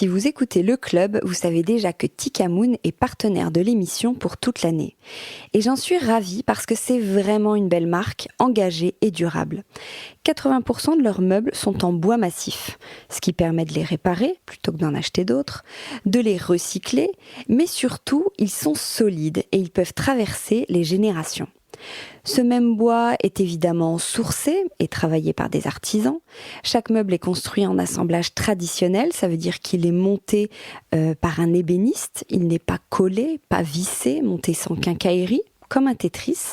Si vous écoutez Le Club, vous savez déjà que Tikamoon est partenaire de l'émission pour toute l'année. Et j'en suis ravie parce que c'est vraiment une belle marque, engagée et durable. 80% de leurs meubles sont en bois massif, ce qui permet de les réparer plutôt que d'en acheter d'autres, de les recycler, mais surtout, ils sont solides et ils peuvent traverser les générations. Ce même bois est évidemment sourcé et travaillé par des artisans. Chaque meuble est construit en assemblage traditionnel, ça veut dire qu'il est monté par un ébéniste. Il n'est pas collé, pas vissé, monté sans quincaillerie, comme un Tetris.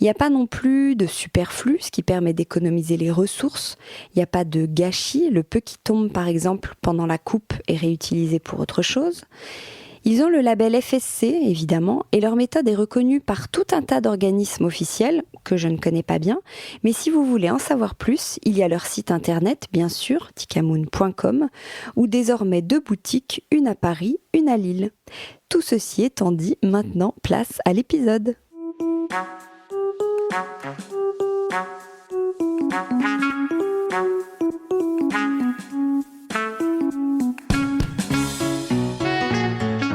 Il n'y a pas non plus de superflu, ce qui permet d'économiser les ressources. Il n'y a pas de gâchis. Le peu qui tombe, par exemple, pendant la coupe est réutilisé pour autre chose. Ils ont le label FSC, évidemment, et leur méthode est reconnue par tout un tas d'organismes officiels, que je ne connais pas bien. Mais si vous voulez en savoir plus, il y a leur site internet, bien sûr, tikamoon.com, ou désormais 2 boutiques, une à Paris, une à Lille. Tout ceci étant dit, maintenant, place à l'épisode.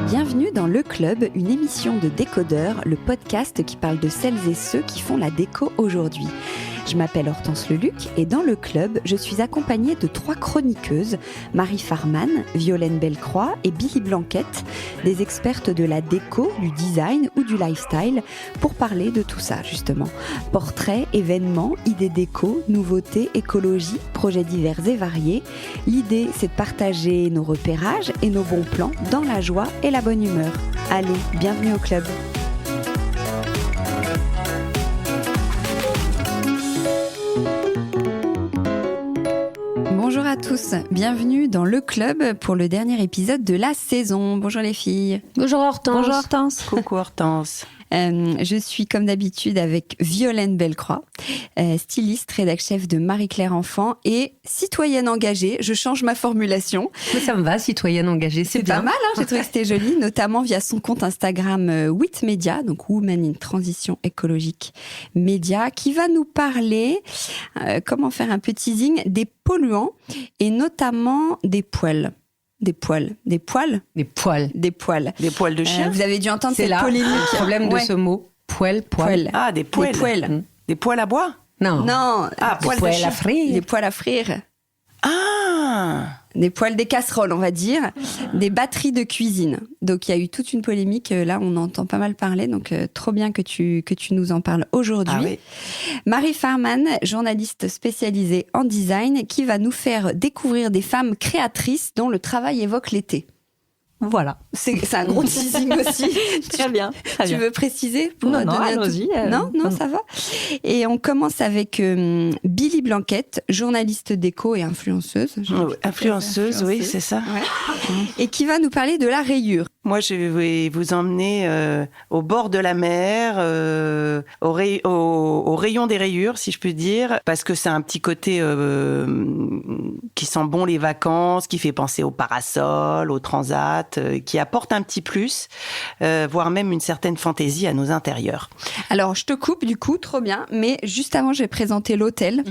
Bienvenue dans Le Club, une émission de décodeurs, le podcast qui parle de celles et ceux qui font la déco aujourd'hui. Je m'appelle Hortense Leluc et dans Le Club, je suis accompagnée de 3 chroniqueuses, Marie Farman, Violaine Bellecroix et Billy Blanquette, des expertes de la déco, du design ou du lifestyle, pour parler de tout ça justement. Portraits, événements, idées déco, nouveautés, écologie, projets divers et variés. L'idée, c'est de partager nos repérages et nos bons plans dans la joie et la bonne humeur. Allez, bienvenue au club. Bonjour à tous, bienvenue dans Le Club pour le dernier épisode de la saison. Bonjour les filles. Bonjour Hortense. Bonjour Hortense. Coucou Hortense. Je suis comme d'habitude avec Violaine Bellecroix, styliste, rédac-chef de Marie-Claire Enfant et citoyenne engagée. Je change ma formulation. Mais ça me va, citoyenne engagée, c'est bien. Pas mal, hein, j'ai trouvé que c'était joli, notamment via son compte Instagram WIT Media, donc Women in Transition Écologique Média, qui va nous parler, comment faire un peu teasing, des polluants et notamment des poils. Des poils de chien. Vous avez dû entendre cette polémique. Le problème de ce mot. Poil. Ah, des poêles. Des poêles à bois ? Non. Ah, des poêles à frire. Des poêles à frire. Ah. Des poêles, des casseroles, on va dire, des batteries de cuisine. Donc, il y a eu toute une polémique. Là, on entend pas mal parler. Donc, trop bien que tu nous en parles aujourd'hui. Ah oui. Marie Farman, journaliste spécialisée en design, qui va nous faire découvrir des femmes créatrices dont le travail évoque l'été. Voilà. C'est un gros teasing aussi. Très bien. Tu veux préciser Non, allons-y. Non, ça va. Et on commence avec Billy Blanquette, journaliste déco et influenceuse. Influenceuse, oui, c'est ça. Ouais. Et qui va nous parler de la rayure. Moi, je vais vous emmener au bord de la mer, au rayon des rayures, si je puis dire, parce que c'est un petit côté qui sent bon les vacances, qui fait penser au parasol, au transat, qui apporte un petit plus, voire même une certaine fantaisie à nos intérieurs. Alors, je te coupe du coup, trop bien, mais juste avant, je vais présenter l'hôtel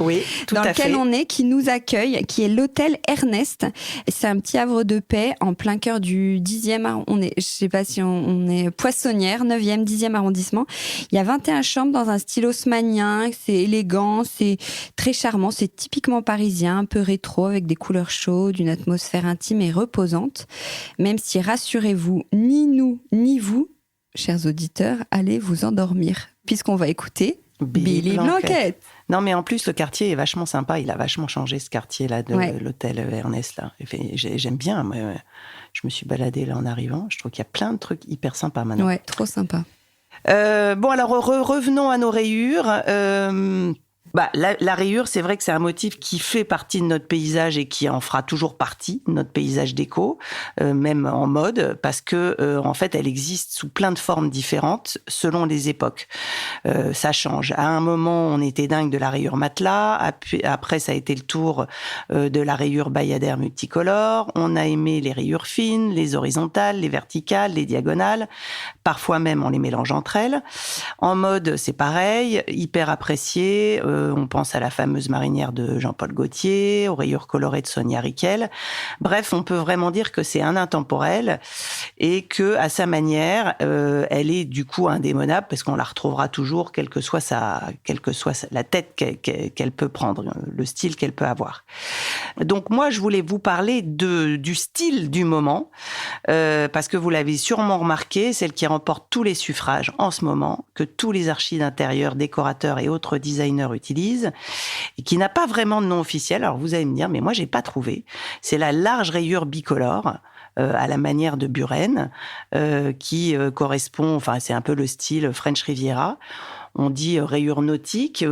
dans lequel on est, qui nous accueille, qui est l'hôtel Ernest. C'est un petit havre de paix en plein cœur du 10e arrondissement. Je sais pas si on est Poissonnière, 9e, 10e arrondissement. Il y a 21 chambres dans un style haussmannien, c'est élégant, c'est très charmant, c'est typiquement parisien, un peu rétro, avec des couleurs chaudes, une atmosphère intime et reposante. Même si, rassurez-vous, ni nous, ni vous, chers auditeurs, allez vous endormir, puisqu'on va écouter Billy Blanquette. Non, mais en plus, le quartier est vachement sympa. Il a vachement changé, ce quartier-là, de l'hôtel Ernest, là. J'aime bien. Je me suis baladée là en arrivant. Je trouve qu'il y a plein de trucs hyper sympas maintenant. Ouais, trop sympa. Bon, alors, revenons à nos rayures. La rayure, c'est vrai que c'est un motif qui fait partie de notre paysage et qui en fera toujours partie, notre paysage déco, même en mode, parce que en fait, elle existe sous plein de formes différentes selon les époques. Ça change. À un moment, on était dingue de la rayure matelas. Après, ça a été le tour de la rayure bayadère multicolore. On a aimé les rayures fines, les horizontales, les verticales, les diagonales. Parfois même, on les mélange entre elles. En mode, c'est pareil, hyper apprécié. On pense à la fameuse marinière de Jean-Paul Gaultier, aux rayures colorées de Sonia Rykiel. Bref, on peut vraiment dire que c'est un intemporel et que, à sa manière, elle est du coup indémodable parce qu'on la retrouvera toujours, quelle que soit la tête qu'elle peut prendre, le style qu'elle peut avoir. Donc moi, je voulais vous parler du style du moment, parce que vous l'avez sûrement remarqué, celle qui remporte tous les suffrages en ce moment, que tous les archis d'intérieur, décorateurs et autres designers utilisent, et qui n'a pas vraiment de nom officiel. Alors vous allez me dire, mais moi j'ai pas trouvé. C'est la large rayure bicolore, à la manière de Buren, qui correspond, enfin c'est un peu le style French Riviera. On dit rayure nautique,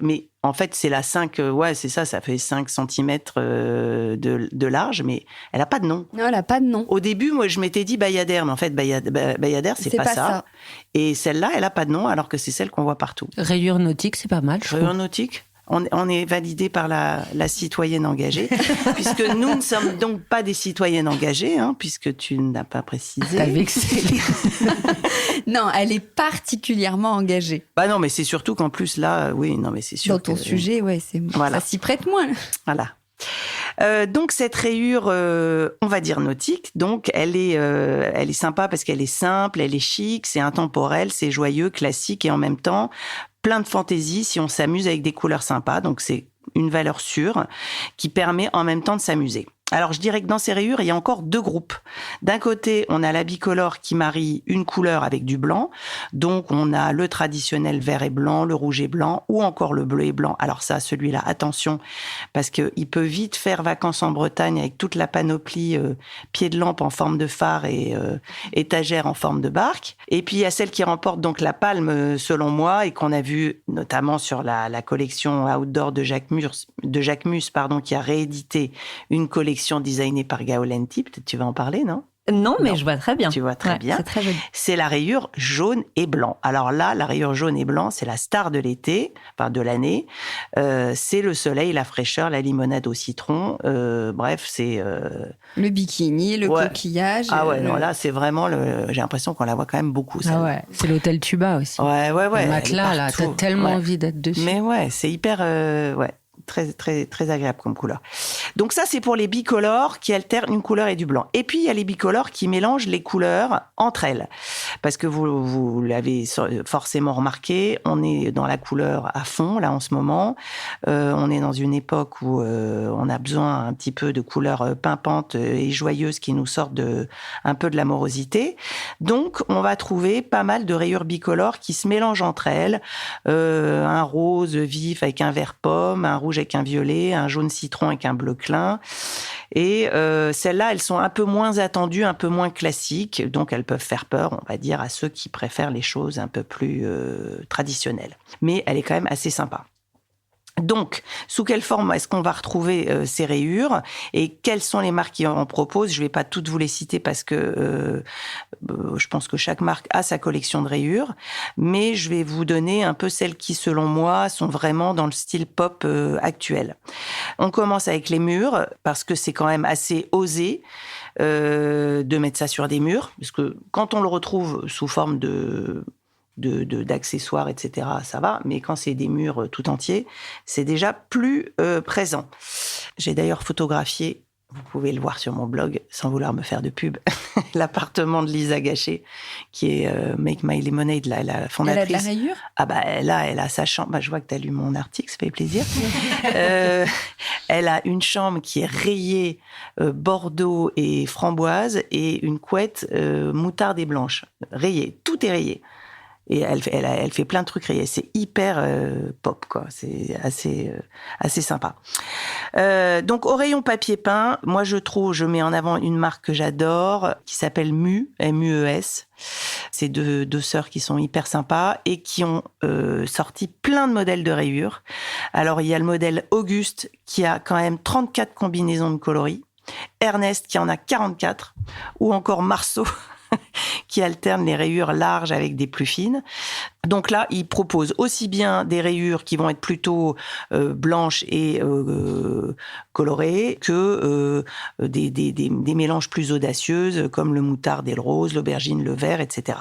mais en fait, c'est la 5, c'est ça fait 5 cm de large, mais elle n'a pas de nom. Non, elle n'a pas de nom. Au début, moi, je m'étais dit Bayadère, mais en fait, Bayadère, c'est pas ça. Et celle-là, elle n'a pas de nom, alors que c'est celle qu'on voit partout. Rayure nautique, c'est pas mal, je Rayure trouve. nautique, on est validé par la citoyenne engagée, puisque nous ne sommes donc pas des citoyennes engagées, puisque tu n'as pas précisé. T'as vexé. Non, elle est particulièrement engagée. Bah non, mais c'est surtout qu'en plus là, oui, non, mais c'est sûr. Dans ton sujet, voilà. Ça s'y prête moins. Voilà. Donc cette rayure, on va dire nautique, donc elle est sympa parce qu'elle est simple, elle est chic, c'est intemporel, c'est joyeux, classique et en même temps plein de fantaisie si on s'amuse avec des couleurs sympas. Donc c'est une valeur sûre qui permet en même temps de s'amuser. Alors, je dirais que dans ces rayures, il y a encore deux groupes. D'un côté, on a la bicolore qui marie une couleur avec du blanc. Donc, on a le traditionnel vert et blanc, le rouge et blanc, ou encore le bleu et blanc. Alors ça, celui-là, attention, parce qu'il peut vite faire vacances en Bretagne avec toute la panoplie pied de lampe en forme de phare et étagère en forme de barque. Et puis, il y a celle qui remporte donc la palme, selon moi, et qu'on a vu notamment sur la collection outdoor de Jacques Mus, qui a réédité une collection designée par Gaolenti. Peut-être tu vas en parler, non ? Non, mais je vois très bien. Tu vois très bien. C'est très joli. C'est la rayure jaune et blanc. Alors là, la rayure jaune et blanc, c'est la star de l'été, enfin de l'année. C'est le soleil, la fraîcheur, la limonade au citron. Bref, c'est... Le bikini, le coquillage. Ah ouais, non, là, c'est vraiment... J'ai l'impression qu'on la voit quand même beaucoup, ça. Ah ouais, c'est l'hôtel Tuba aussi. Ouais. Le matelas, là, t'as tellement envie d'être dessus. Mais ouais, c'est hyper... Très, très, très agréable comme couleur. Donc ça, c'est pour les bicolores qui alternent une couleur et du blanc. Et puis, il y a les bicolores qui mélangent les couleurs entre elles. Parce que vous l'avez forcément remarqué, on est dans la couleur à fond, là, en ce moment. On est dans une époque où on a besoin un petit peu de couleurs pimpantes et joyeuses qui nous sortent un peu de la morosité. Donc, on va trouver pas mal de rayures bicolores qui se mélangent entre elles. Un rose vif avec un vert pomme, un rouge avec un violet, un jaune citron avec un bleu clin. Et celles-là, elles sont un peu moins attendues, un peu moins classiques, donc elles peuvent faire peur, on va dire, à ceux qui préfèrent les choses un peu plus traditionnelles. Mais elle est quand même assez sympa. Donc, sous quelle forme est-ce qu'on va retrouver ces rayures et quelles sont les marques qui en proposent ? Je ne vais pas toutes vous les citer parce que je pense que chaque marque a sa collection de rayures, mais je vais vous donner un peu celles qui, selon moi, sont vraiment dans le style pop actuel. On commence avec les murs parce que c'est quand même assez osé de mettre ça sur des murs, parce que quand on le retrouve sous forme d'accessoires, etc., ça va, mais quand c'est des murs tout entiers, c'est déjà plus présent. J'ai d'ailleurs photographié, vous pouvez le voir sur mon blog, sans vouloir me faire de pub, l'appartement de Lisa Gachet, qui est Make My Lemonade, la fondatrice. Elle a de la rayure ? Ah bah elle a sa chambre, je vois que tu as lu mon article, ça fait plaisir. Elle a une chambre qui est rayée bordeaux et framboise, et une couette moutarde et blanche, rayée, tout est rayé. Et elle fait plein de trucs rayés. C'est hyper pop, quoi. C'est assez sympa. Donc, au rayon papier peint, moi, je mets en avant une marque que j'adore, qui s'appelle Mu, M-U-E-S. C'est deux sœurs qui sont hyper sympas et qui ont sorti plein de modèles de rayures. Alors, il y a le modèle Auguste, qui a quand même 34 combinaisons de coloris. Ernest, qui en a 44. Ou encore Marceau, qui alterne les rayures larges avec des plus fines. Donc là, il propose aussi bien des rayures qui vont être plutôt blanches et colorées que des mélanges plus audacieuses comme le moutarde et le rose, l'aubergine, le vert, etc.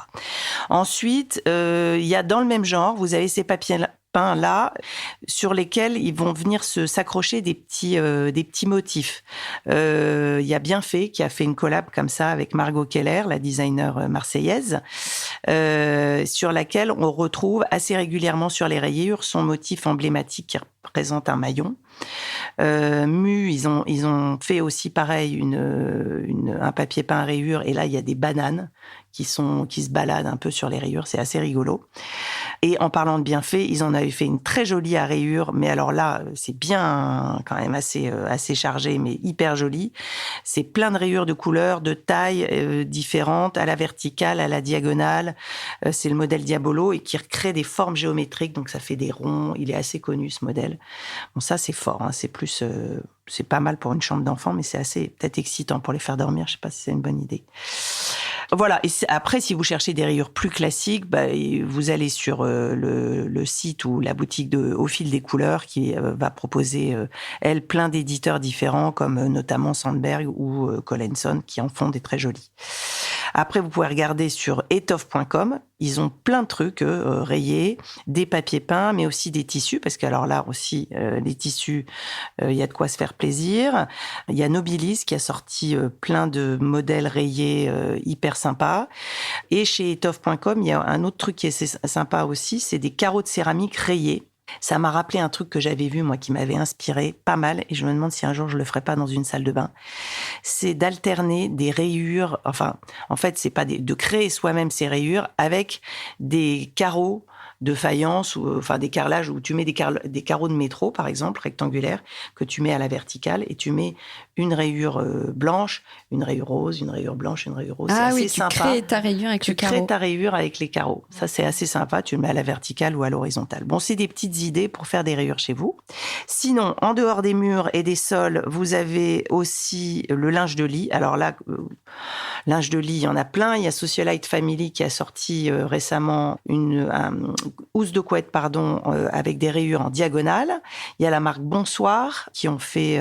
Ensuite, il y a dans le même genre, vous avez ces peints là, sur lesquels ils vont venir s'accrocher des petits motifs. Il y a Bienfait qui a fait une collab comme ça avec Margot Keller, la designer marseillaise, sur laquelle on retrouve assez régulièrement sur les rayures son motif emblématique qui représente un maillon. Mu, ils ont fait aussi pareil un papier peint à rayures, et là il y a des bananes qui se baladent un peu sur les rayures, c'est assez rigolo. Et en parlant de Bienfait, ils en avaient fait une très jolie à rayures, mais alors là c'est bien quand même assez chargé, mais hyper joli. C'est plein de rayures de couleurs, de tailles différentes, à la verticale, à la diagonale. C'est le modèle Diabolo et qui recrée des formes géométriques, donc ça fait des ronds. Il est assez connu ce modèle. Bon, ça c'est fort, hein. C'est pas mal pour une chambre d'enfant, mais c'est assez peut-être excitant pour les faire dormir. Je sais pas si c'est une bonne idée. Voilà. Et après, si vous cherchez des rayures plus classiques, vous allez sur le site ou la boutique de Au Fil des Couleurs qui va proposer, elle, plein d'éditeurs différents, comme notamment Sandberg ou Collinson, qui en font des très jolis. Après, vous pouvez regarder sur étoffe.com. Ils ont plein de trucs rayés, des papiers peints, mais aussi des tissus, parce que alors là aussi, les tissus, il y a de quoi se faire plaisir. Il y a Nobilis qui a sorti plein de modèles rayés hyper sympas. Et chez étoffe.com, il y a un autre truc qui est sympa aussi, c'est des carreaux de céramique rayés. Ça m'a rappelé un truc que j'avais vu, moi, qui m'avait inspiré pas mal, et je me demande si un jour je le ferai pas dans une salle de bain. C'est d'alterner des rayures, enfin, en fait, c'est pas de créer soi-même ces rayures avec des carreaux de faïence, ou enfin des carrelages où tu mets des carreaux de métro, par exemple, rectangulaires, que tu mets à la verticale, et tu mets une rayure blanche, une rayure rose, une rayure blanche, une rayure rose. Ah c'est oui, assez tu sympa. crées ta rayure avec le carreau. Tu crées ta rayure avec les carreaux. Ça, c'est assez sympa. Tu le mets à la verticale ou à l'horizontale. Bon, c'est des petites idées pour faire des rayures chez vous. Sinon, en dehors des murs et des sols, vous avez aussi le linge de lit. Alors là, linge de lit, il y en a plein. Il y a Socialite Family qui a sorti récemment une housse de couette, avec des rayures en diagonale. Il y a la marque Bonsoir qui ont fait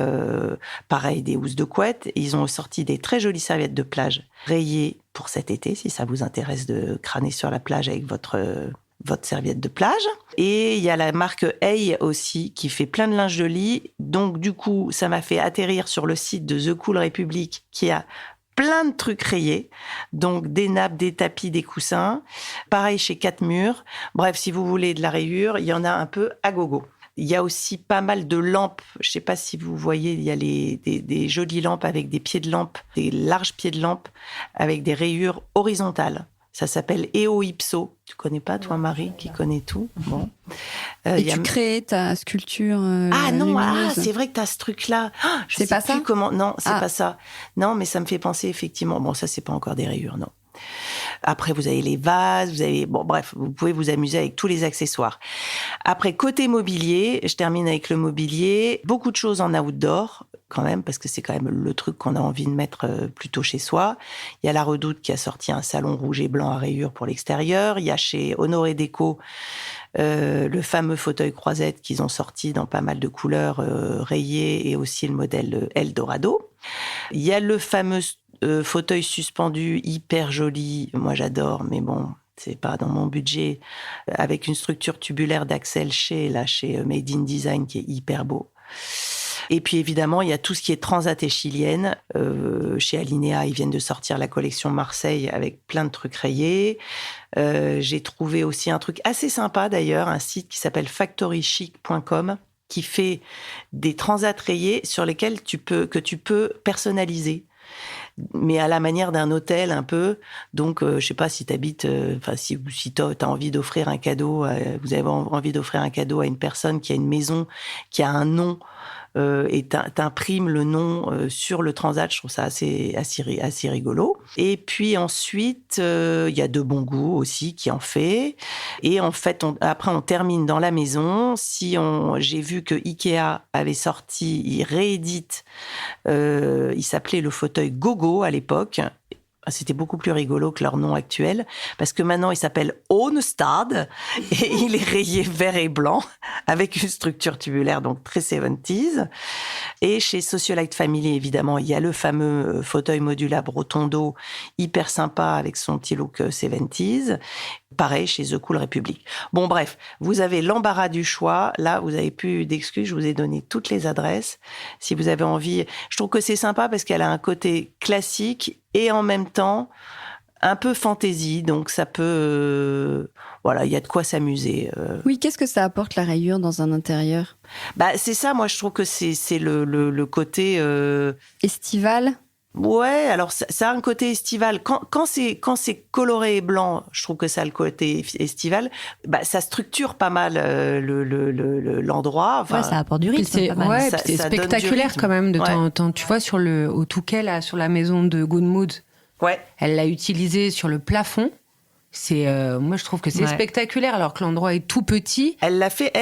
pareil des housses de couette. Ils ont sorti des très jolies serviettes de plage rayées pour cet été, si ça vous intéresse de crâner sur la plage avec votre serviette de plage. Et il y a la marque Hey aussi qui fait plein de linge de lit. Donc du coup, ça m'a fait atterrir sur le site de The Cool Republic qui a plein de trucs rayés, donc des nappes, des tapis, des coussins. Pareil chez 4 Murs. Bref, si vous voulez de la rayure, il y en a un peu à gogo. Il y a aussi pas mal de lampes. Je ne sais pas si vous voyez, il y a des jolies lampes avec des pieds de lampe, des larges pieds de lampe avec des rayures horizontales. Ça s'appelle EO Ipso. Tu connais pas, toi, Marie, qui connaît tout? Bon. Et tu crées ta sculpture lumineuse. C'est vrai que tu as ce truc-là. C'est pas ça? Non, c'est pas ça. Non, mais ça me fait penser, effectivement. Bon, ça, c'est pas encore des rayures, non. Après, vous avez les vases, bref, vous pouvez vous amuser avec tous les accessoires. Après, côté mobilier, je termine avec le mobilier. Beaucoup de choses en outdoor, quand même, parce que c'est quand même le truc qu'on a envie de mettre plutôt chez soi. Il y a La Redoute qui a sorti un salon rouge et blanc à rayures pour l'extérieur. Il y a chez Honoré Déco le fameux fauteuil croisette qu'ils ont sorti dans pas mal de couleurs rayées, et aussi le modèle Eldorado. Il y a le fameux fauteuil suspendu hyper joli, moi j'adore, mais bon, c'est pas dans mon budget, avec une structure tubulaire d'Axel chez Made in Design qui est hyper beau. Et puis évidemment, il y a tout ce qui est transat et chilienne. Chez Alinea, ils viennent de sortir la collection Marseille avec plein de trucs rayés. J'ai trouvé aussi un truc assez sympa d'ailleurs, un site qui s'appelle factorychic.com, qui fait des transats rayés sur lesquels tu peux personnaliser, mais à la manière d'un hôtel un peu. Donc, je sais pas si t'habites, si t'as envie d'offrir un cadeau, vous avez envie d'offrir un cadeau à une personne qui a une maison, qui a un nom, et t'imprimes le nom sur le transat. Je trouve ça assez rigolo. Et puis ensuite, il y a De Bon Goût aussi qui en fait. Et en fait, après, on termine dans la maison. J'ai vu que Ikea avait sorti, il réédite, il s'appelait le fauteuil Gogo à l'époque. C'était beaucoup plus rigolo que leur nom actuel, parce que maintenant, il s'appelle Ohnestad, et il est rayé vert et blanc, avec une structure tubulaire, donc très 70s. Et chez Sociolite Family, évidemment, il y a le fameux fauteuil modulable Rotondo, hyper sympa, avec son petit look 70s. Pareil chez The Cool Republic. Bon, bref, vous avez l'embarras du choix. Là, vous n'avez plus d'excuses. Je vous ai donné toutes les adresses. Si vous avez envie, je trouve que c'est sympa parce qu'elle a un côté classique et en même temps un peu fantaisie. Donc, ça peut... voilà, il y a de quoi s'amuser. Oui, qu'est-ce que ça apporte la rayure dans un intérieur ? C'est ça, moi, je trouve que c'est le côté... Estival ? Ouais, alors ça a un côté estival. Quand c'est coloré et blanc, je trouve que ça a le côté estival. Ça structure pas mal l'endroit. Enfin, ça apporte du rythme. C'est spectaculaire quand même de temps en temps. Tu vois au Touquet là, sur la maison de Good Mood. Ouais. Elle l'a utilisé sur le plafond. Moi je trouve que c'est spectaculaire alors que l'endroit est tout petit. Elle l'a fait,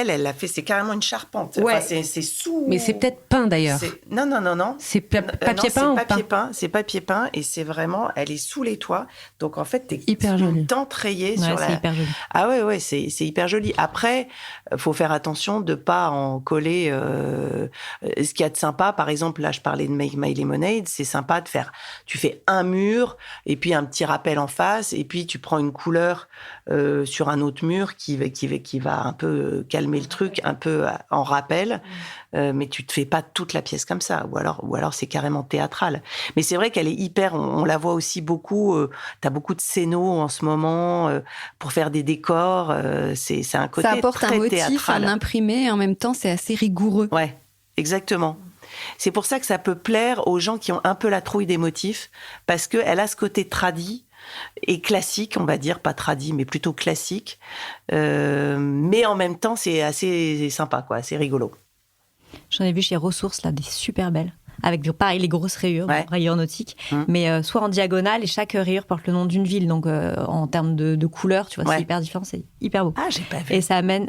c'est carrément une charpente. Ouais. Enfin, c'est sous. Mais c'est peut-être peint d'ailleurs. Non. C'est papier peint ou peint ? C'est papier peint et c'est vraiment, elle est sous les toits. Donc en fait, t'es hyper joli. Tente rayée sur la. C'est hyper joli. Ah ouais, c'est hyper joli. Après, faut faire attention de pas en coller. Ce qu'il y a de sympa, par exemple, là je parlais de Make My Lemonade, c'est sympa de faire. Tu fais un mur et puis un petit rappel en face et puis tu prends une couleur sur un autre mur qui va un peu calmer le truc, un peu en rappel, mais tu te fais pas toute la pièce comme ça, ou alors c'est carrément théâtral. Mais c'est vrai qu'elle est hyper, on la voit aussi beaucoup, t'as beaucoup de scénos en ce moment pour faire des décors, c'est un côté très théâtral. Ça apporte un motif, un imprimé, et en même temps c'est assez rigoureux. Ouais, exactement. C'est pour ça que ça peut plaire aux gens qui ont un peu la trouille des motifs, parce qu'elle a ce côté tradi et classique, on va dire, pas tradi, mais plutôt classique. Mais en même temps, c'est assez sympa, quoi, c'est rigolo. J'en ai vu chez Ressources, là, des super belles. Avec, pareil, les grosses rayures, rayures nautiques, mais soit en diagonale, et chaque rayure porte le nom d'une ville. Donc, en termes de couleurs, tu vois, c'est hyper différent, c'est hyper beau. Ah, j'ai pas vu. Et ça amène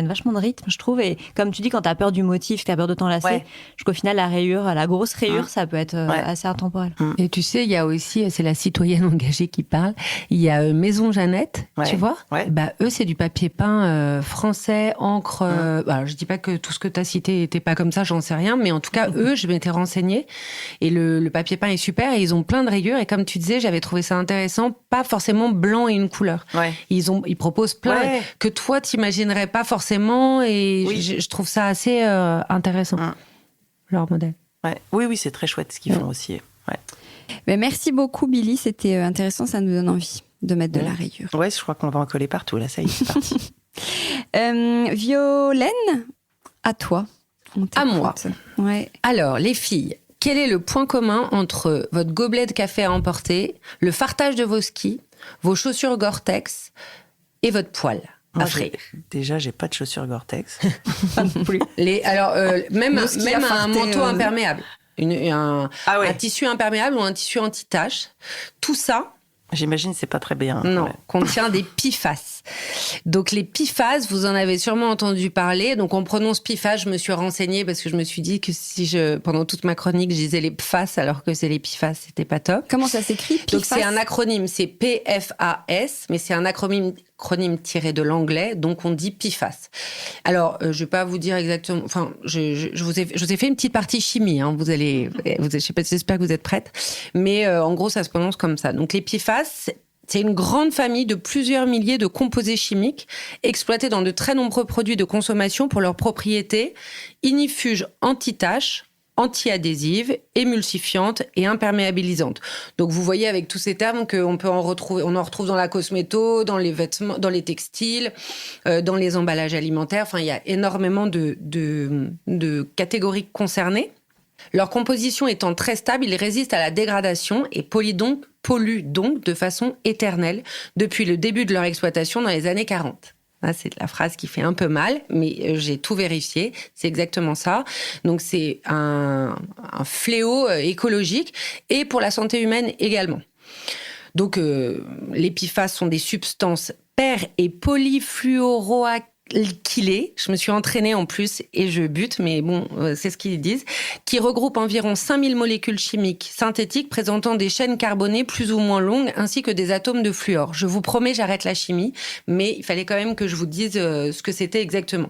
vachement de rythme, je trouve. Et comme tu dis, quand t'as peur du motif, t'as peur de t'enlacer, je trouve qu'au final, la grosse rayure, ça peut être assez intemporel. Et tu sais, il y a aussi, c'est la citoyenne engagée qui parle, il y a Maison Jeannette, tu vois. Eux, c'est du papier peint français, encre. Alors, je dis pas que tout ce que t'as cité était pas comme ça, j'en sais rien, mais en tout cas, eux, je m'étais renseignée. Et le papier peint est super et ils ont plein de rayures. Et comme tu disais, j'avais trouvé ça intéressant, pas forcément blanc et une couleur. Ils proposent plein que toi, t'imaginerais pas forcément. Et je trouve ça assez intéressant, leur modèle. Oui, c'est très chouette ce qu'ils font aussi. Mais merci beaucoup, Billy. C'était intéressant, ça nous donne envie de mettre de la rayure. Ouais, je crois qu'on va en coller partout. Là, ça y est, c'est parti. Violaine, à toi. À moi. Ouais. Alors, les filles, quel est le point commun entre votre gobelet de café à emporter, le fartage de vos skis, vos chaussures Gore-Tex et votre poêle à frais? Déjà, j'ai pas de chaussures Gore-Tex. Pas non plus. Même un manteau imperméable. Un tissu imperméable ou un tissu anti-tache. Tout ça... J'imagine que c'est pas très bien. Non, contient des PFAS. Donc les PFAS, vous en avez sûrement entendu parler. Donc on prononce PFAS, je me suis renseignée parce que je me suis dit que pendant toute ma chronique, je disais les PFAS alors que c'est les PFAS, c'était pas top. Comment ça s'écrit, PFAS? Donc c'est un acronyme, c'est PFAS, mais c'est un acronyme tiré de l'anglais, donc on dit PFAS. Alors, je vais pas vous dire exactement. Enfin, je vous ai fait une petite partie chimie. Hein, je sais pas, j'espère que vous êtes prêtes. Mais en gros, ça se prononce comme ça. Donc les PFAS, c'est une grande famille de plusieurs milliers de composés chimiques exploités dans de très nombreux produits de consommation pour leurs propriétés ignifuges, anti-taches, anti-adhésive, émulsifiante et imperméabilisante. Donc vous voyez avec tous ces termes qu'on peut en retrouver, on en retrouve dans la cosméto, dans les vêtements, dans les textiles, dans les emballages alimentaires. Enfin, il y a énormément de catégories concernées. Leur composition étant très stable, ils résistent à la dégradation et polluent donc de façon éternelle depuis le début de leur exploitation dans les années 40. Là, c'est la phrase qui fait un peu mal, mais j'ai tout vérifié. C'est exactement ça. Donc, c'est un fléau écologique et pour la santé humaine également. Donc, les PFAS sont des substances per- et polyfluoroalkylées qu'il est, je me suis entraînée en plus et je bute, mais bon, c'est ce qu'ils disent, qui regroupe environ 5000 molécules chimiques synthétiques présentant des chaînes carbonées plus ou moins longues ainsi que des atomes de fluor. Je vous promets, j'arrête la chimie, mais il fallait quand même que je vous dise ce que c'était exactement.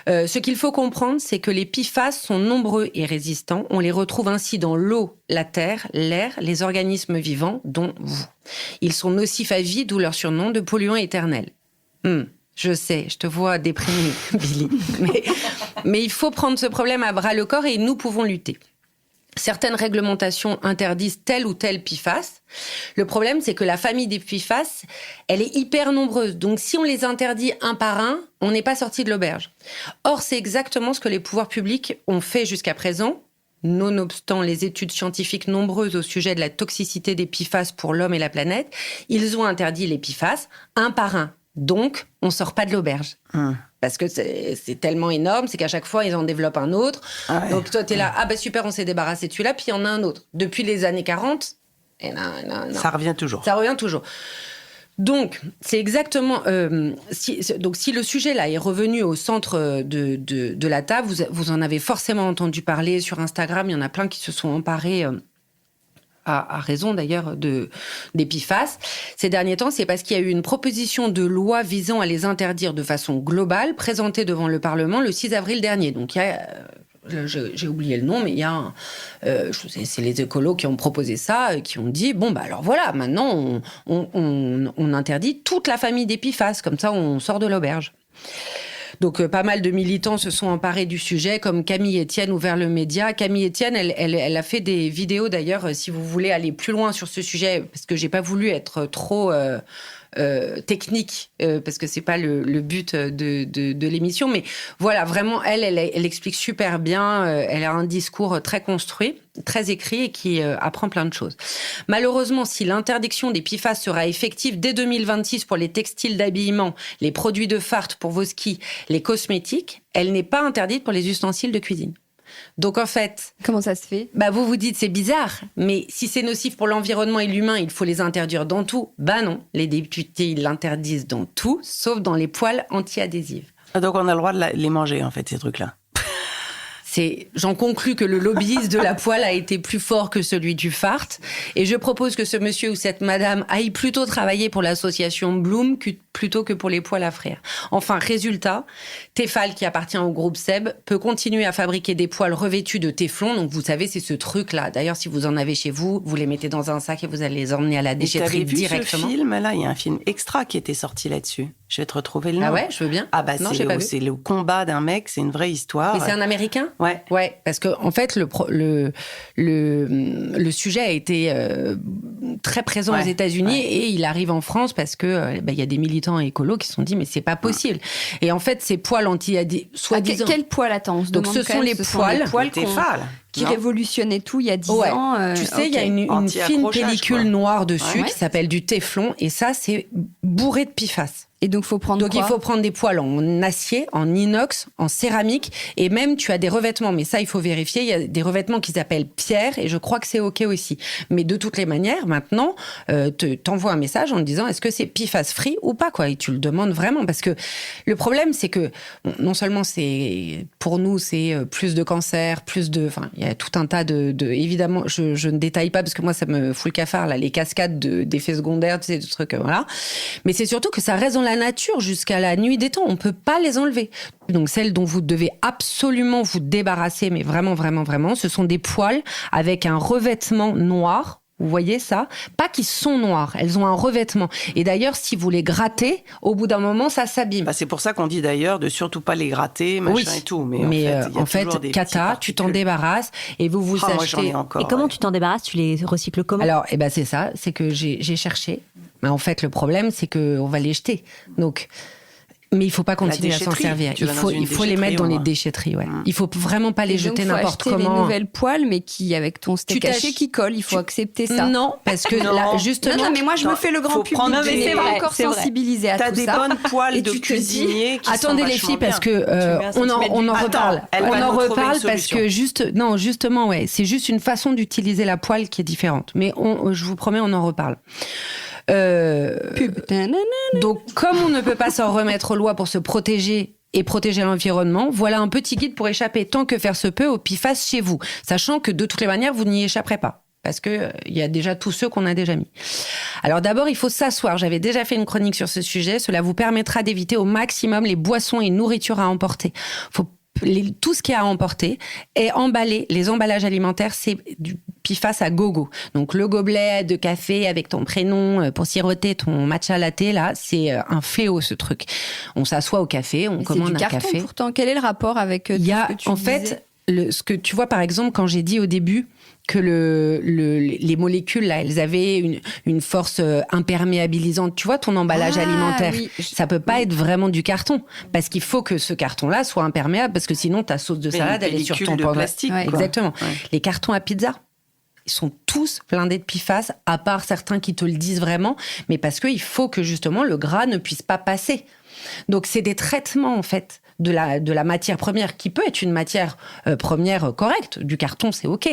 Ce qu'il faut comprendre, c'est que les PFAS sont nombreux et résistants. On les retrouve ainsi dans l'eau, la terre, l'air, les organismes vivants, dont vous. Ils sont nocifs à vie, d'où leur surnom de polluants éternels. Je sais, je te vois déprimée, Billy. Mais il faut prendre ce problème à bras-le-corps et nous pouvons lutter. Certaines réglementations interdisent tel ou tel PFAS. Le problème, c'est que la famille des PFAS, elle est hyper nombreuse. Donc, si on les interdit un par un, on n'est pas sorti de l'auberge. Or, c'est exactement ce que les pouvoirs publics ont fait jusqu'à présent. Nonobstant les études scientifiques nombreuses au sujet de la toxicité des PFAS pour l'homme et la planète, ils ont interdit les PFAS un par un. Donc, on sort pas de l'auberge. Parce que c'est tellement énorme, c'est qu'à chaque fois, ils en développent un autre. Ah ouais. Donc, toi, t'es là, super, on s'est débarrassé de celui-là, puis il y en a un autre. Depuis les années 40, ça revient toujours. Ça revient toujours. Donc, c'est exactement... si le sujet, là, est revenu au centre de la table, vous en avez forcément entendu parler sur Instagram, il y en a plein qui se sont emparés... à raison d'ailleurs des PFAS. Ces derniers temps, c'est parce qu'il y a eu une proposition de loi visant à les interdire de façon globale, présentée devant le Parlement le 6 avril dernier. Donc il y a, j'ai oublié le nom, mais il y a c'est les écolos qui ont proposé ça, qui ont dit, alors voilà, maintenant on interdit toute la famille des PFAS, comme ça on sort de l'auberge. Donc, pas mal de militants se sont emparés du sujet, comme Camille Etienne, Ouvert le Média. Camille Etienne, elle a fait des vidéos, d'ailleurs, si vous voulez aller plus loin sur ce sujet, parce que j'ai pas voulu être trop technique, parce que c'est pas le but de l'émission. Mais voilà, vraiment, elle explique super bien. Elle a un discours très construit, très écrit et qui apprend plein de choses. Malheureusement, si l'interdiction des PFAS sera effective dès 2026 pour les textiles d'habillement, les produits de fard pour vos skis, les cosmétiques, elle n'est pas interdite pour les ustensiles de cuisine. Donc en fait... Comment ça se fait ? Vous vous dites c'est bizarre, mais si c'est nocif pour l'environnement et l'humain, il faut les interdire dans tout. Non, les députés, ils l'interdisent dans tout, sauf dans les poêles anti-adhésives. Donc on a le droit de les manger, en fait, ces trucs-là. J'en conclus que le lobbyiste de la poêle a été plus fort que celui du fart. Et je propose que ce monsieur ou cette madame aille plutôt travailler pour l'association Bloom plutôt que pour les poêles à frire. Enfin, résultat, Tefal, qui appartient au groupe Seb, peut continuer à fabriquer des poêles revêtus de téflon. Donc, vous savez, c'est ce truc-là. D'ailleurs, si vous en avez chez vous, vous les mettez dans un sac et vous allez les emmener à la déchetterie directement. Ce film-là, il y a un film extra qui était sorti là-dessus. Je vais te retrouver le nom. Ah ouais, je veux bien. Non, c'est le combat d'un mec, c'est une vraie histoire. Mais c'est un Américain ? Ouais, parce que en fait le sujet a été très présent aux États-Unis et il arrive en France parce que il y a des militants écolos qui se sont dit mais c'est pas possible. Et en fait ces poêles soi-disant. Quel poêle attend ? Donc ce sont les poêles qui révolutionnaient tout il y a 10 ans. Tu sais, il y a une fine pellicule noire dessus qui s'appelle du téflon et ça c'est bourré de PFAS. Et donc, il faut prendre il faut prendre des poêles en acier, en inox, en céramique. Et même, tu as des revêtements. Mais ça, il faut vérifier. Il y a des revêtements qui s'appellent pierre. Et je crois que c'est OK aussi. Mais de toutes les manières, maintenant, t'envoies un message en te disant est-ce que c'est PFAS free ou pas, quoi. Et tu le demandes vraiment. Parce que le problème, c'est que non seulement pour nous, c'est plus de cancer, enfin, il y a tout un tas évidemment, je ne détaille pas parce que moi, ça me fout le cafard, là, les cascades d'effets secondaires, tu sais, des trucs, voilà. Mais c'est surtout que ça reste dans la nature jusqu'à la nuit des temps. On peut pas les enlever. Donc, celles dont vous devez absolument vous débarrasser, mais vraiment, vraiment, vraiment, ce sont des poêles avec un revêtement noir. Vous voyez ça ? Pas qu'ils sont noirs, elles ont un revêtement. Et d'ailleurs, si vous les grattez, au bout d'un moment, ça s'abîme. C'est pour ça qu'on dit d'ailleurs de surtout pas les gratter, machin et tout. Mais en fait, Kata, tu t'en débarrasses et vous achetez. Moi, j'en ai encore, et comment tu t'en débarrasses ? Tu les recycles comment ? Alors, c'est ça, c'est que j'ai cherché. Mais en fait, le problème, c'est qu'on va les jeter. Donc... Mais il faut pas continuer à s'en servir. Il faut les mettre dans les déchetteries. Ouais. Il faut vraiment pas les jeter n'importe comment. Il faut acheter des nouvelles poêles, mais qui, avec ton steak haché qui colle, il faut accepter ça. Non, parce que là, justement... Non, mais moi, je me fais le grand public. Je n'ai pas encore sensibilisé à tout ça. T'as des bonnes poêles de cuisinier qui sont Attendez les filles, parce que on en reparle. On en reparle parce que justement, c'est juste une façon d'utiliser la poêle qui est différente. Mais je vous promets, on en reparle. Pub. Donc, comme on ne peut pas s'en remettre aux lois pour se protéger et protéger l'environnement, voilà un petit guide pour échapper tant que faire se peut aux PFAS chez vous, sachant que de toutes les manières, vous n'y échapperez pas. Parce que il y a déjà tous ceux qu'on a déjà mis. Alors d'abord, il faut s'asseoir. J'avais déjà fait une chronique sur ce sujet. Cela vous permettra d'éviter au maximum les boissons et nourritures à emporter. Tout ce qu'il y a à emporter est emballé. Les emballages alimentaires, c'est du PFAS à gogo. Donc le gobelet de café avec ton prénom pour siroter ton matcha latte, là, c'est un fléau ce truc. On s'assoit au café, on commande un café. C'est du carton pourtant. Quel est le rapport avec tout ce que tu disais ? Fait, ce que tu vois par exemple quand j'ai dit au début que les molécules, là, elles avaient une force imperméabilisante. Tu vois, ton emballage alimentaire, ça peut pas être vraiment du carton. Parce qu'il faut que ce carton-là soit imperméable, parce que sinon, ta sauce de salade, elle est sur ton plastique. Exactement. Ouais. Les cartons à pizza, ils sont tous blindés de PFAS, à part certains qui te le disent vraiment, mais parce qu'il faut que, justement, le gras ne puisse pas passer. Donc, c'est des traitements, en fait, de la matière première, qui peut être une matière première correcte. Du carton, c'est OK.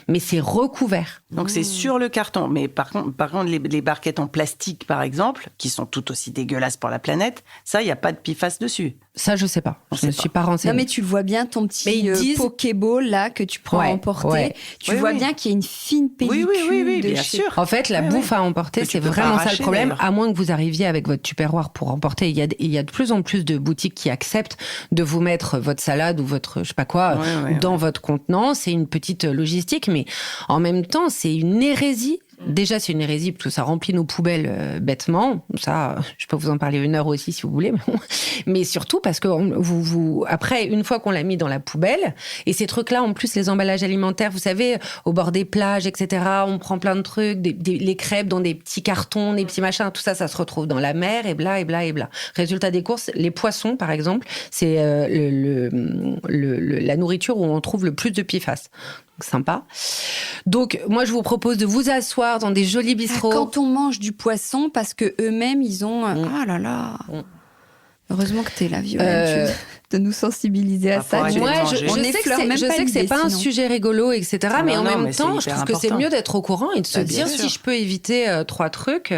Mais c'est recouvert. Donc, c'est sur le carton. Mais par contre les barquettes en plastique, par exemple, qui sont tout aussi dégueulasses pour la planète, ça, il n'y a pas de PFAS dessus. Ça, je sais pas. Je ne suis pas renseignée. Non, mais tu le vois bien, ton petit Pokéball, là, que tu prends à emporter. Ouais. Tu vois bien qu'il y a une fine pellicule. Oui, bien sûr. En fait, la bouffe à emporter, c'est vraiment ça le problème. D'ailleurs. À moins que vous arriviez avec votre Tupperware pour emporter. Il y a de plus en plus de boutiques qui acceptent de vous mettre votre salade ou votre, je sais pas quoi, dans votre contenant. C'est une petite logistique, mais en même temps, c'est une hérésie. Déjà, c'est une hérésie parce que ça remplit nos poubelles bêtement. Ça, je peux vous en parler 1 heure aussi si vous voulez. Mais surtout parce que après, une fois qu'on l'a mis dans la poubelle, et ces trucs-là, en plus, les emballages alimentaires, vous savez, au bord des plages, etc., on prend plein de trucs, les crêpes dans des petits cartons, des petits machins, tout ça, ça se retrouve dans la mer, et bla, et bla, et bla. Résultat des courses, les poissons, par exemple, c'est la nourriture où on trouve le plus de PFAS. Sympa. Donc, moi, je vous propose de vous asseoir dans des jolis bistrots. Quand on mange du poisson, parce que eux-mêmes, ils ont... Ah là là. Heureusement que t'es là, Violaine, de nous sensibiliser à ça. Moi, je sais que c'est pas un sujet rigolo, etc. Mais en même temps, je trouve que c'est mieux d'être au courant et de se dire si je peux éviter 3 trucs.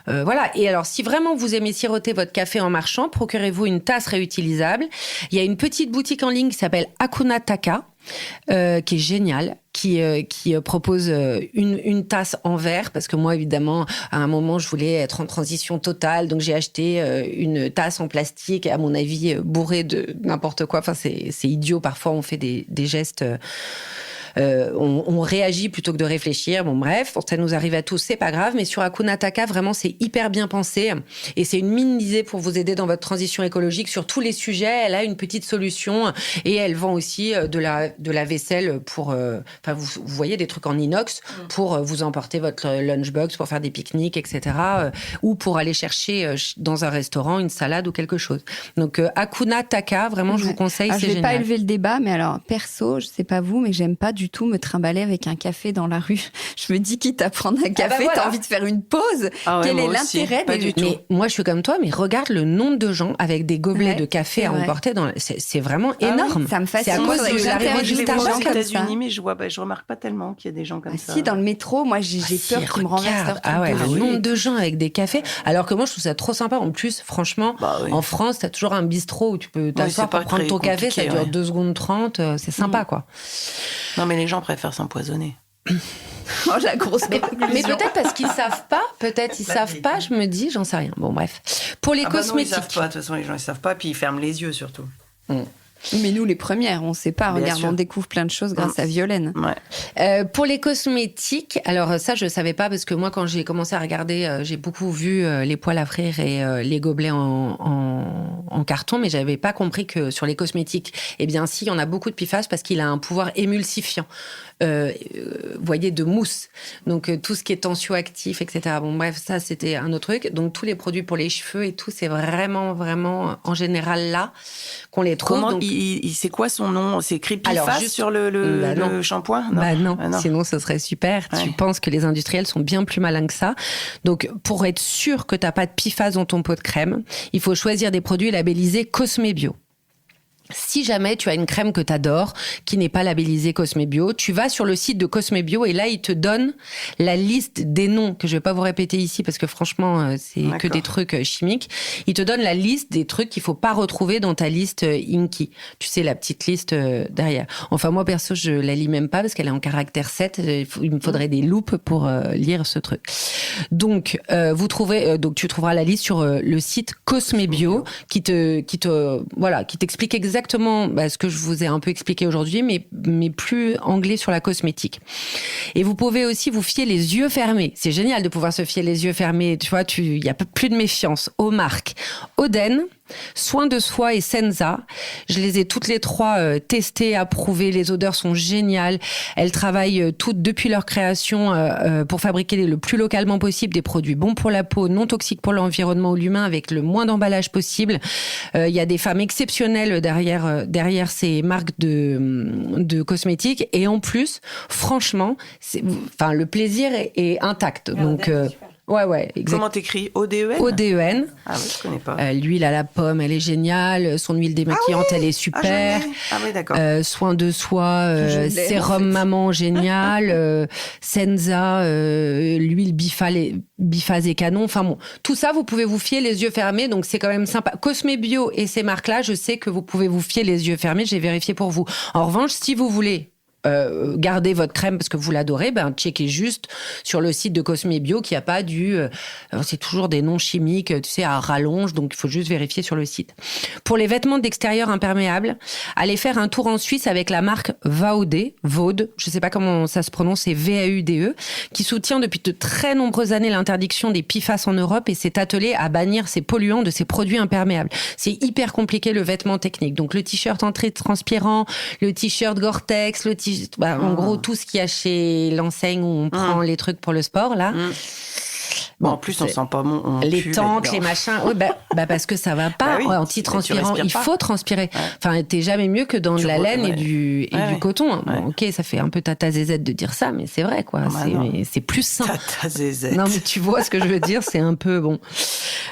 Voilà. Et alors, si vraiment vous aimez siroter votre café en marchant, procurez-vous une tasse réutilisable. Il y a une petite boutique en ligne qui s'appelle Hakuna Taka. Qui est génial, qui propose une tasse en verre, parce que moi, évidemment, à un moment, je voulais être en transition totale, donc j'ai acheté une tasse en plastique, à mon avis, bourrée de n'importe quoi. Enfin, c'est idiot. Parfois, on fait des gestes... on réagit plutôt que de réfléchir. Bon, bref, ça nous arrive à tous, c'est pas grave. Mais sur Hakuna Taka, vraiment, c'est hyper bien pensé. Et c'est une mine d'idées pour vous aider dans votre transition écologique sur tous les sujets. Elle a une petite solution. Et elle vend aussi de la vaisselle pour... Enfin, vous voyez, des trucs en inox pour vous emporter votre lunchbox, pour faire des pique-niques, etc. Ou pour aller chercher dans un restaurant une salade ou quelque chose. Donc, Hakuna Taka, vraiment, je vous conseille, c'est génial. Je vais pas élever le débat, mais alors, perso, je sais pas vous, mais j'aime pas du tout me trimballer avec un café dans la rue. Je me dis, quitte à prendre un café, t'as envie de faire une pause. Quel est l'intérêt des... Mais moi, je suis comme toi, mais regarde le nombre de gens avec des gobelets de café à emporter. C'est vraiment énorme. Ça me fascine. C'est à cause de l'arrivée du tabac aux États-Unis, mais je remarque pas tellement qu'il y a des gens comme ça. Si, dans le métro, moi, j'ai peur qu'ils me renversent. Le nombre de gens avec des cafés. Alors que moi, je trouve ça trop sympa. En plus, franchement, en France, t'as toujours un bistrot où tu peux t'asseoir pour prendre ton café. Ça dure 2 secondes 30. C'est sympa, quoi. Non, mais les gens préfèrent s'empoisonner. Oh, la grosse mais peut-être parce qu'ils savent pas. Peut-être ils savent pas, je me dis, j'en sais rien. Bon, bref. Pour les cosmétiques. Non, ils savent pas. De toute façon, les gens, ils savent pas. Puis ils ferment les yeux, surtout. Mais nous, les premières, on sait pas. Regarde, on découvre plein de choses grâce à Violaine. Ouais. Pour les cosmétiques, alors ça, je savais pas parce que moi, quand j'ai commencé à regarder, j'ai beaucoup vu les poêles à frire et les gobelets en carton, mais j'avais pas compris que sur les cosmétiques, eh bien, si, il y en a beaucoup de PFAS parce qu'il a un pouvoir émulsifiant. Voyez, de mousse. Donc, tout ce qui est tensioactif, etc. Bon, bref, ça, c'était un autre truc. Donc, tous les produits pour les cheveux et tout, c'est vraiment, vraiment, en général, là, qu'on les trouve. Comment, donc... c'est quoi son nom? C'est écrit PFAS sur le shampoing? Non. Sinon, ce serait super. Ouais. Tu penses que les industriels sont bien plus malins que ça. Donc, pour être sûr que t'as pas de PFAS dans ton pot de crème, il faut choisir des produits labellisés Cosmébio. Si jamais tu as une crème que tu adores, qui n'est pas labellisée Cosmebio, tu vas sur le site de Cosmebio et là, ils te donnent la liste des noms, que je vais pas vous répéter ici parce que franchement, c'est que des trucs chimiques. Ils te donnent la liste des trucs qu'il faut pas retrouver dans ta liste Inky. Tu sais, la petite liste derrière. Enfin, moi, perso, je la lis même pas parce qu'elle est en caractère 7. Il me faudrait des loupes pour lire ce truc. Donc, donc tu trouveras la liste sur le site Cosmebio qui t'explique exactement ce que je vous ai un peu expliqué aujourd'hui, mais plus anglais sur la cosmétique. Et vous pouvez aussi vous fier les yeux fermés. C'est génial de pouvoir se fier les yeux fermés. Tu vois, il y a plus de méfiance aux marques Oden, Soin de Soi et Senza. Je les ai toutes les trois testées, approuvées. Les odeurs sont géniales. Elles travaillent toutes depuis leur création pour fabriquer le plus localement possible des produits bons pour la peau, non toxiques pour l'environnement ou l'humain, avec le moins d'emballage possible. Il y a des femmes exceptionnelles derrière ces marques de cosmétiques. Et en plus, franchement, le plaisir est intact. Donc, ouais, exactement. Comment t'écris? O-D-E-N? O-D-E-N. Ah oui, je connais pas. L'huile à la pomme, elle est géniale. Son huile démaquillante, elle est super. Ah oui, d'accord. Soin de Soi, sérum maman, génial. Senza, l'huile biphase et canon. Enfin bon, tout ça, vous pouvez vous fier les yeux fermés. Donc, c'est quand même sympa. Cosmebio et ces marques-là, je sais que vous pouvez vous fier les yeux fermés. J'ai vérifié pour vous. En revanche, si vous voulez gardez votre crème parce que vous l'adorez, checkez juste sur le site de Cosmebio qu'il n'y a pas c'est toujours des noms chimiques, tu sais, à rallonge, donc il faut juste vérifier sur le site. Pour les vêtements d'extérieur imperméables, allez faire un tour en Suisse avec la marque Vaude, je sais pas comment ça se prononce, c'est V-A-U-D-E, qui soutient depuis de très nombreuses années l'interdiction des PFAS en Europe et s'est attelé à bannir ces polluants de ces produits imperméables. C'est hyper compliqué le vêtement technique, donc le t-shirt transpirant, le t-shirt Gore-Tex, en gros, tout ce qu'il y a chez l'enseigne où on prend les trucs pour le sport, là. Bon, en plus, on sent pas bon. Les tentes, les machins. Oui, parce que ça va pas. Anti-transpirant, il faut transpirer. Ouais. Enfin, t'es jamais mieux que dans de la laine et du coton. Ouais. Bon, ok, ça fait un peu tata zézette de dire ça, mais c'est vrai, quoi. C'est plus sain. Tata zézette. Non, mais tu vois ce que je veux dire, c'est un peu bon.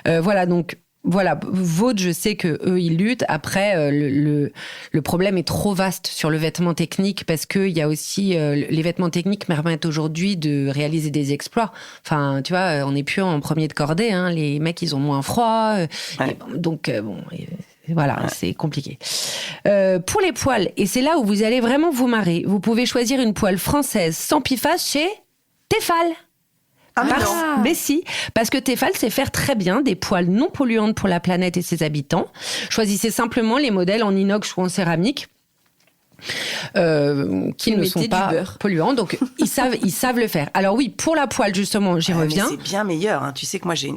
Voilà, donc. Voilà, Vaude, je sais que eux ils luttent. Après, le problème est trop vaste sur le vêtement technique parce que il y a aussi les vêtements techniques permettent aujourd'hui de réaliser des exploits. Enfin, tu vois, on n'est plus en premier de cordée. Hein. Les mecs, ils ont moins froid, donc voilà, c'est compliqué. Pour les poils, et c'est là où vous allez vraiment vous marrer. Vous pouvez choisir une poêle française sans PFAS chez Tefal. Mais si, parce que Tefal sait faire très bien des poêles non polluantes pour la planète et ses habitants. Choisissez simplement les modèles en inox ou en céramique. Qui ne sont pas polluants, donc ils savent le faire. Alors oui, pour la poêle justement, j'y reviens. Mais c'est bien meilleur, hein. Tu sais que moi j'ai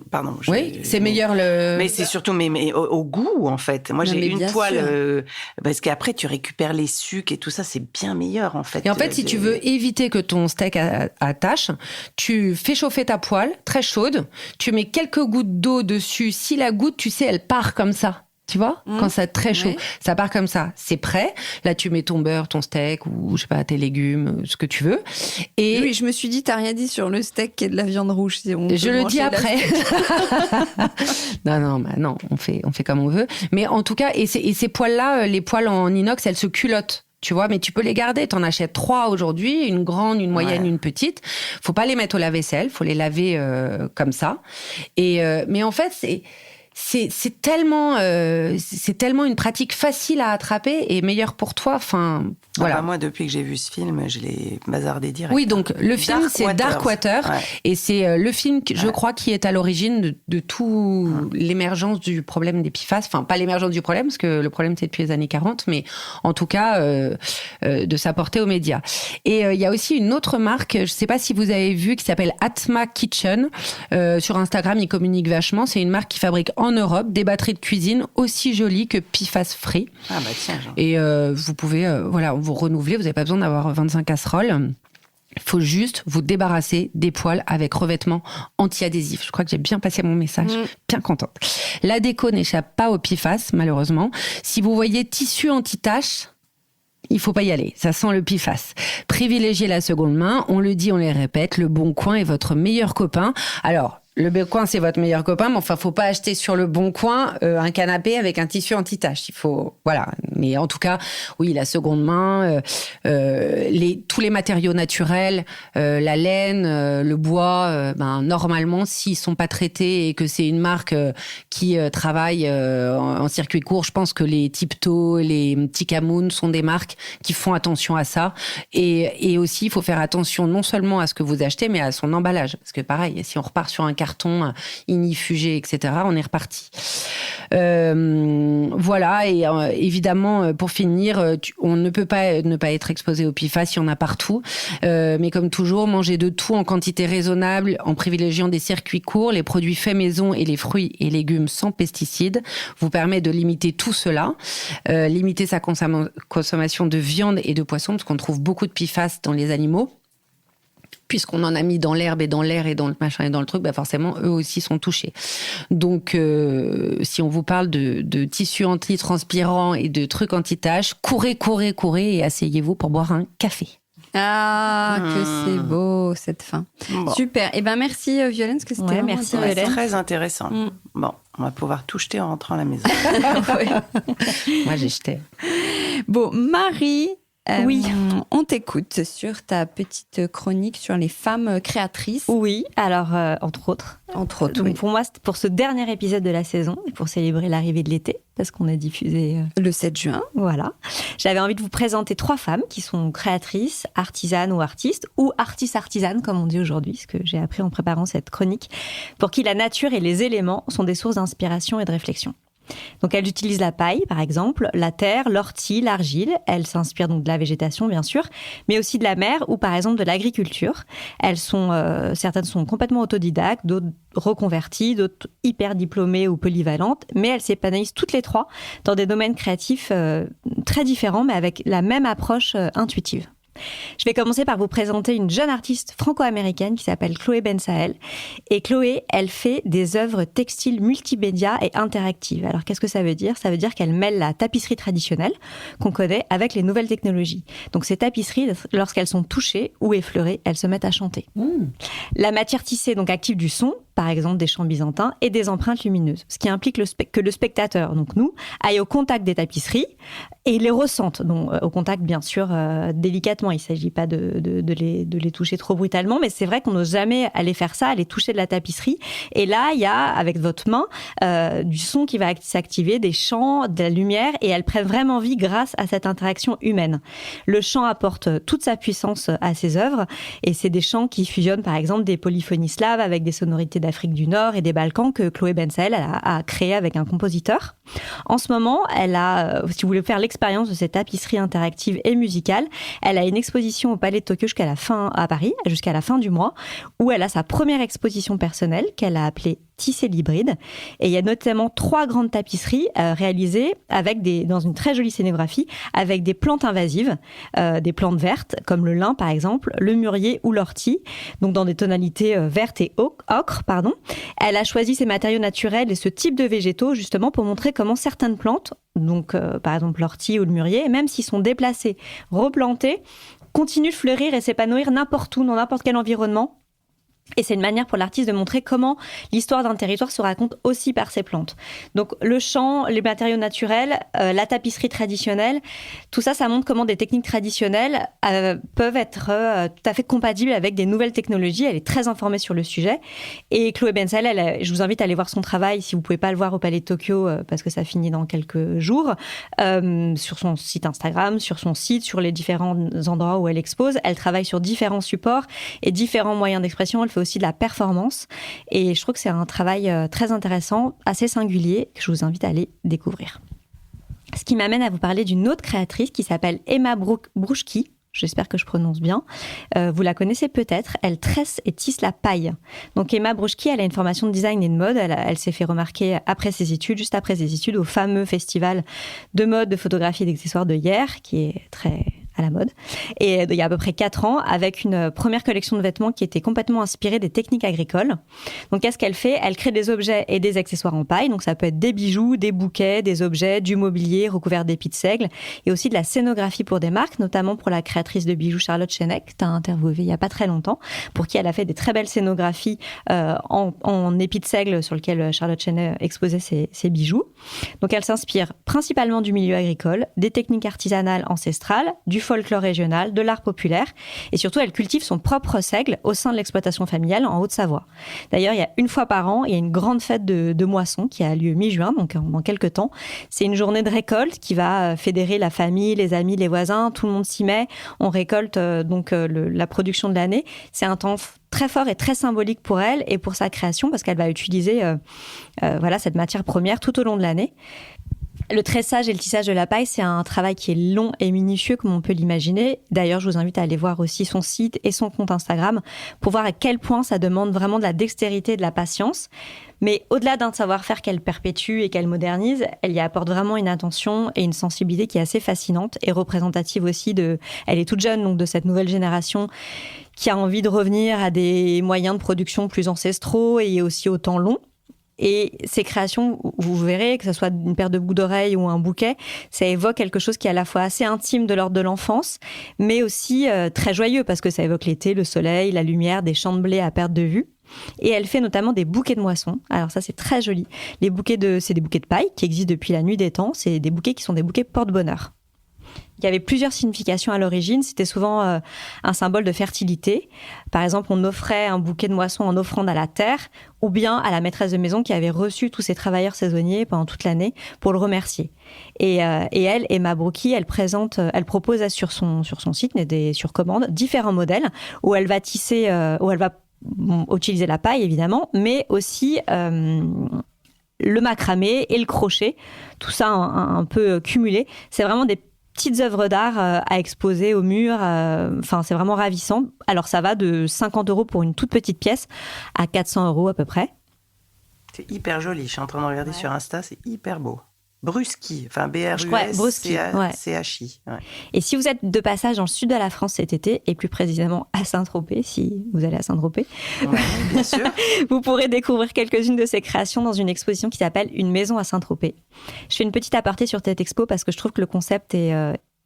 c'est meilleur le. Mais c'est surtout mais au goût en fait. Moi j'ai une poêle parce qu'après tu récupères les sucs et tout ça, c'est bien meilleur en fait. Et en fait, si tu veux éviter que ton steak attache, tu fais chauffer ta poêle très chaude, tu mets quelques gouttes d'eau dessus. Si la goutte, tu sais, elle part comme ça. Tu vois, quand c'est très chaud, ça part comme ça. C'est prêt. Là, tu mets ton beurre, ton steak ou je sais pas, tes légumes, ce que tu veux. Et oui, je me suis dit, t'as rien dit sur le steak qui est de la viande rouge. Si je le dis après. non, on fait comme on veut. Mais en tout cas, et ces poêles-là, les poêles en inox, elles se culottent. Tu vois, mais tu peux les garder. T'en achètes 3 aujourd'hui, une grande, une moyenne, une petite. Faut pas les mettre au lave-vaisselle, faut les laver comme ça. Et mais en fait, c'est tellement une pratique facile à attraper et meilleure pour toi. Enfin, voilà. Moi, depuis que j'ai vu ce film, je l'ai bazardé direct. Oui, donc le film, c'est Darkwater. Et c'est le film, je crois, qui est à l'origine de tout l'émergence du problème des PFAS. Enfin, pas l'émergence du problème, parce que le problème, c'est depuis les années 40, mais en tout cas, de sa portée aux médias. Et il y a aussi une autre marque, je sais pas si vous avez vu, qui s'appelle Atma Kitchen. Sur Instagram, ils communiquent vachement. C'est une marque qui fabrique en Europe des batteries de cuisine aussi jolies que PFAS free. Ah bah tiens. Et vous pouvez vous renouveler, vous n'avez pas besoin d'avoir 25 casseroles. Il faut juste vous débarrasser des poêles avec revêtement anti-adhésif. Je crois que j'ai bien passé mon message. Bien contente. La déco n'échappe pas au PFAS, malheureusement. Si vous voyez tissu anti-tache, il faut pas y aller, ça sent le PFAS. Privilégiez la seconde main, on le dit, on les répète, le Bon Coin est votre meilleur copain. Alors, Le Bon Coin, c'est votre meilleur copain, mais enfin, faut pas acheter sur le Bon Coin un canapé avec un tissu anti-tache. Il faut, voilà. Mais en tout cas, oui, la seconde main, tous les matériaux naturels, la laine, le bois, normalement, s'ils sont pas traités et que c'est une marque qui travaille en circuit court, je pense que les Tipto, les Tikamoon sont des marques qui font attention à ça. Et aussi, il faut faire attention non seulement à ce que vous achetez, mais à son emballage. Parce que pareil, si on repart sur un carton ignifugé, etc., on est reparti. Voilà, et évidemment, pour finir, on ne peut pas ne pas être exposé au PFAS, il y en a partout. Mais comme toujours, manger de tout en quantité raisonnable, en privilégiant des circuits courts, les produits faits maison et les fruits et légumes sans pesticides, vous permet de limiter tout cela, limiter sa consommation de viande et de poisson, parce qu'on trouve beaucoup de PFAS dans les animaux. Puisqu'on en a mis dans l'herbe et dans l'air et dans le machin et dans le truc, forcément, eux aussi sont touchés. Donc, si on vous parle de tissus antitranspirants et de trucs anti-taches, courez et asseyez-vous pour boire un café. Ah, que c'est beau, cette fin. Bon. Super. Eh ben, merci, Violaine, parce que c'était merci, Violaine. Très intéressant. Bon, on va pouvoir tout jeter en rentrant à la maison. Moi, j'ai jeté. Bon, Marie... oui, on t'écoute sur ta petite chronique sur les femmes créatrices. Oui, alors entre autres. Donc, oui. Pour moi, pour ce dernier épisode de la saison, et pour célébrer l'arrivée de l'été, parce qu'on a diffusé le 7 juin. Voilà. J'avais envie de vous présenter 3 femmes qui sont créatrices, artisanes ou artistes, ou artisanes comme on dit aujourd'hui, ce que j'ai appris en préparant cette chronique, pour qui la nature et les éléments sont des sources d'inspiration et de réflexion. Donc, elles utilisent la paille, par exemple, la terre, l'ortie, l'argile. Elles s'inspirent donc de la végétation, bien sûr, mais aussi de la mer ou, par exemple, de l'agriculture. Certaines sont complètement autodidactes, d'autres reconverties, d'autres hyper diplômées ou polyvalentes, mais elles s'épanouissent toutes les 3 dans des domaines créatifs très différents, mais avec la même approche intuitive. Je vais commencer par vous présenter une jeune artiste franco-américaine qui s'appelle Chloé Bensael. Et Chloé, elle fait des œuvres textiles multimédia et interactives. Alors, qu'est-ce que ça veut dire ? Ça veut dire qu'elle mêle la tapisserie traditionnelle qu'on connaît avec les nouvelles technologies. Donc, ces tapisseries, lorsqu'elles sont touchées ou effleurées, elles se mettent à chanter. La matière tissée donc active du son, par exemple des chants byzantins, et des empreintes lumineuses. Ce qui implique que le spectateur, donc nous, aille au contact des tapisseries et les ressente. Donc, au contact, bien sûr, délicatement. Il ne s'agit pas de les toucher trop brutalement, mais c'est vrai qu'on n'ose jamais aller faire ça, aller toucher de la tapisserie. Et là, il y a, avec votre main, du son qui va s'activer, des chants, de la lumière, et elles prennent vraiment vie grâce à cette interaction humaine. Le chant apporte toute sa puissance à ces œuvres, et c'est des chants qui fusionnent, par exemple, des polyphonies slaves avec des sonorités d'Afrique du Nord et des Balkans que Chloé Bensael a créé avec un compositeur. En ce moment, si vous voulez faire l'expérience de cette tapisserie interactive et musicale, elle a une exposition au Palais de Tokyo à Paris, jusqu'à la fin du mois, où elle a sa première exposition personnelle qu'elle a appelée Tisser l'hybride. Et il y a notamment 3 grandes tapisseries réalisées dans une très jolie scénographie avec des plantes invasives, des plantes vertes comme le lin par exemple, le mûrier ou l'ortie, donc dans des tonalités vertes et ocre. Elle a choisi ces matériaux naturels et ce type de végétaux justement pour montrer comment certaines plantes, donc par exemple l'ortie ou le mûrier, même s'ils sont déplacés, replantés, continuent de fleurir et s'épanouir n'importe où, dans n'importe quel environnement. Et c'est une manière pour l'artiste de montrer comment l'histoire d'un territoire se raconte aussi par ses plantes. Donc le chant, les matériaux naturels, la tapisserie traditionnelle, tout ça, ça montre comment des techniques traditionnelles peuvent être tout à fait compatibles avec des nouvelles technologies. Elle est très informée sur le sujet. Et Chloé Bensael, je vous invite à aller voir son travail, si vous ne pouvez pas le voir au Palais de Tokyo, parce que ça finit dans quelques jours, sur son site Instagram, sur son site, sur les différents endroits où elle expose. Elle travaille sur différents supports et différents moyens d'expression. Elle fait aussi de la performance et je trouve que c'est un travail très intéressant, assez singulier, que je vous invite à aller découvrir. Ce qui m'amène à vous parler d'une autre créatrice qui s'appelle Emma Bruschi. J'espère que je prononce bien. Vous la connaissez peut-être. Elle tresse et tisse la paille. Donc Emma Bruschi, elle a une formation de design et de mode. Elle s'est fait remarquer juste après ses études, au fameux festival de mode, de photographie et d'accessoires de Hyères, qui est très à la mode. Et il y a à peu près 4 ans, avec une première collection de vêtements qui était complètement inspirée des techniques agricoles. Donc, qu'est-ce qu'elle fait ? Elle crée des objets et des accessoires en paille. Donc, ça peut être des bijoux, des bouquets, des objets, du mobilier recouvert d'épis de seigle et aussi de la scénographie pour des marques, notamment pour la créatrice de bijoux Charlotte Chenek, que tu as interviewée il n'y a pas très longtemps, pour qui elle a fait des très belles scénographies en épis de seigle sur lequel Charlotte Chenek exposait ses bijoux. Donc, elle s'inspire principalement du milieu agricole, des techniques artisanales ancestrales, du folklore régional, de l'art populaire et surtout, elle cultive son propre seigle au sein de l'exploitation familiale en Haute-Savoie. D'ailleurs, il y a une fois par an, il y a une grande fête de moisson qui a lieu mi-juin, donc dans quelques temps. C'est une journée de récolte qui va fédérer la famille, les amis, les voisins, tout le monde s'y met. On récolte la production de l'année. C'est un temps très fort et très symbolique pour elle et pour sa création parce qu'elle va utiliser cette matière première tout au long de l'année. Le tressage et le tissage de la paille, c'est un travail qui est long et minutieux comme on peut l'imaginer. D'ailleurs, je vous invite à aller voir aussi son site et son compte Instagram pour voir à quel point ça demande vraiment de la dextérité et de la patience. Mais au-delà d'un savoir-faire qu'elle perpétue et qu'elle modernise, elle y apporte vraiment une attention et une sensibilité qui est assez fascinante et représentative aussi elle est toute jeune, donc de cette nouvelle génération qui a envie de revenir à des moyens de production plus ancestraux et aussi au temps long. Et ces créations, vous verrez, que ce soit une paire de boucles d'oreilles ou un bouquet, ça évoque quelque chose qui est à la fois assez intime de l'ordre de l'enfance, mais aussi très joyeux parce que ça évoque l'été, le soleil, la lumière, des champs de blé à perte de vue. Et elle fait notamment des bouquets de moisson. Alors ça, c'est très joli. C'est des bouquets de paille qui existent depuis la nuit des temps. C'est des bouquets qui sont des bouquets porte-bonheur. Il y avait plusieurs significations à l'origine. C'était souvent un symbole de fertilité. Par exemple, on offrait un bouquet de moisson en offrande à la terre ou bien à la maîtresse de maison qui avait reçu tous ces travailleurs saisonniers pendant toute l'année pour le remercier. Et elle, Emma Brocchi, elle propose sur son site, sur commande, différents modèles où elle va tisser, où elle va utiliser la paille évidemment, mais aussi le macramé et le crochet, tout ça un peu cumulé. C'est vraiment des petites œuvres d'art à exposer au mur. C'est vraiment ravissant. Alors, ça va de 50 € pour une toute petite pièce à 400 € à peu près. C'est hyper joli. Je suis en train de regarder sur Insta. C'est hyper beau. Bruschi, enfin B-R-U-S-C-H-I. Ouais. Et si vous êtes de passage dans le sud de la France cet été, et plus précisément à Saint-Tropez, si vous allez à Saint-Tropez, bien sûr. Vous pourrez découvrir quelques-unes de ses créations dans une exposition qui s'appelle Une maison à Saint-Tropez. Je fais une petite aparté sur cette expo parce que je trouve que le concept est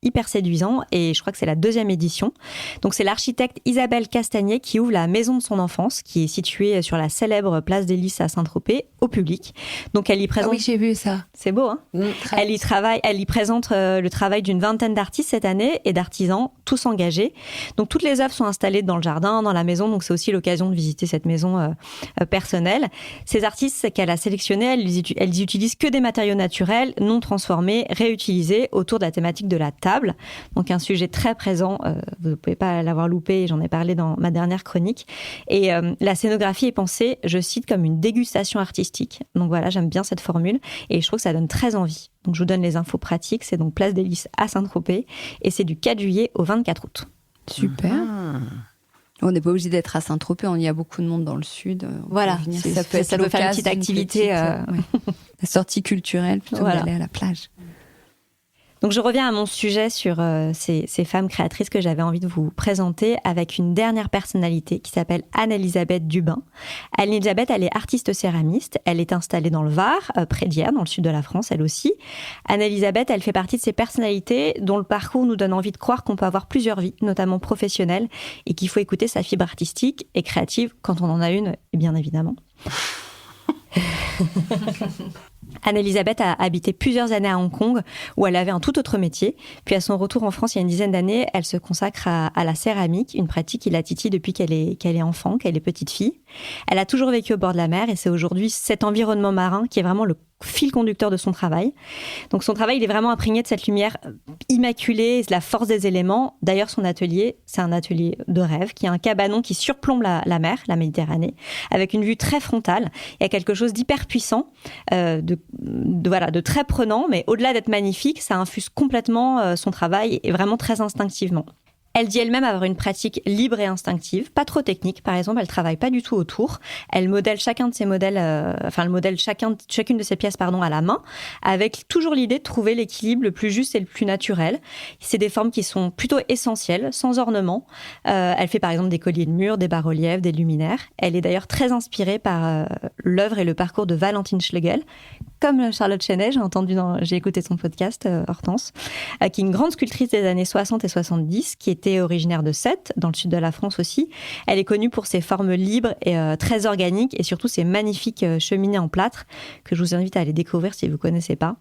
hyper séduisant et je crois que c'est la 2e édition. Donc c'est l'architecte Isabelle Castagnet qui ouvre la maison de son enfance qui est située sur la célèbre place des Lys à Saint-Tropez au public. Donc elle y présente... Ah oui, j'ai vu ça. C'est beau, hein ? Elle y présente le travail d'une vingtaine d'artistes cette année et d'artisans, tous engagés. Donc toutes les œuvres sont installées dans le jardin, dans la maison, donc c'est aussi l'occasion de visiter cette maison personnelle. Ces artistes qu'elle a sélectionnés, elles utilisent que des matériaux naturels, non transformés, réutilisés autour de la thématique de la table. Donc un sujet très présent, vous ne pouvez pas l'avoir loupé, j'en ai parlé dans ma dernière chronique. Et la scénographie est pensée, je cite, comme une dégustation artistique. Donc voilà, j'aime bien cette formule et je trouve que ça donne très envie. Donc je vous donne les infos pratiques, c'est donc place des Lys à Saint-Tropez et c'est du 4 juillet au 24 août. Super. On n'est pas obligé d'être à Saint-Tropez, on y a beaucoup de monde dans le sud. Voilà, ça peut faire une petite activité. La sortie culturelle plutôt que d'aller à la plage. Donc je reviens à mon sujet sur ces femmes créatrices que j'avais envie de vous présenter avec une dernière personnalité qui s'appelle Anne-Elisabeth Dubin. Anne-Elisabeth, elle est artiste céramiste, elle est installée dans le Var, près d'Hyères, dans le sud de la France, elle aussi. Anne-Elisabeth, elle fait partie de ces personnalités dont le parcours nous donne envie de croire qu'on peut avoir plusieurs vies, notamment professionnelles, et qu'il faut écouter sa fibre artistique et créative quand on en a une, bien évidemment. Anne-Elisabeth a habité plusieurs années à Hong Kong où elle avait un tout autre métier. Puis à son retour en France il y a une dizaine d'années, elle se consacre à la céramique, une pratique qui la titille depuis qu'elle est enfant, qu'elle est petite fille. Elle a toujours vécu au bord de la mer et c'est aujourd'hui cet environnement marin qui est vraiment le fil conducteur de son travail. Donc son travail, il est vraiment imprégné de cette lumière immaculée, de la force des éléments. D'ailleurs, son atelier, c'est un atelier de rêve qui a un cabanon qui surplombe la mer, la Méditerranée, avec une vue très frontale. Il y a quelque chose d'hyper puissant, de très prenant, mais au-delà d'être magnifique, ça infuse complètement son travail et vraiment très instinctivement. Elle dit elle-même avoir une pratique libre et instinctive, pas trop technique. Par exemple, elle travaille pas du tout autour. Elle modèle chacune de ses pièces, à la main, avec toujours l'idée de trouver l'équilibre le plus juste et le plus naturel. C'est des formes qui sont plutôt essentielles, sans ornement. Elle fait par exemple des colliers de mur, des bas-reliefs, des luminaires. Elle est d'ailleurs très inspirée par l'œuvre et le parcours de Valentine Schlegel, comme Charlotte Chenet, j'ai écouté son podcast, Hortense, qui est une grande sculptrice des années 60 et 70, qui était originaire de Sète, dans le sud de la France aussi. Elle est connue pour ses formes libres et très organiques, et surtout ses magnifiques cheminées en plâtre, que je vous invite à aller découvrir si vous ne connaissez pas.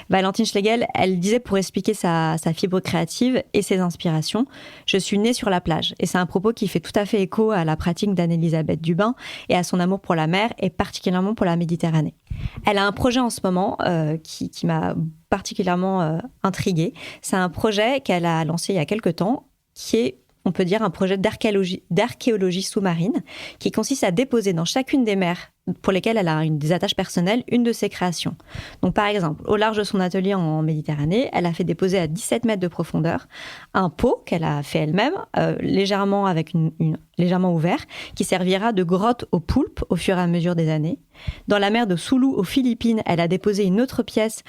Valentine Schlegel, elle disait pour expliquer sa fibre créative et ses inspirations, « Je suis née sur la plage ». Et c'est un propos qui fait tout à fait écho à la pratique d'Anne-Elisabeth Dubin et à son amour pour la mer, et particulièrement pour la Méditerranée. Elle a un projet en ce moment qui m'a particulièrement intriguée. C'est un projet qu'elle a lancé il y a quelque temps, qui est, on peut dire, un projet d'archéologie sous-marine, qui consiste à déposer dans chacune des mers pour lesquelles elle a des attaches personnelles, une de ses créations. Donc par exemple, au large de son atelier en Méditerranée, elle a fait déposer à 17 mètres de profondeur un pot qu'elle a fait elle-même, légèrement ouvert, qui servira de grotte aux poulpes au fur et à mesure des années. Dans la mer de Sulu, aux Philippines, elle a déposé une autre pièce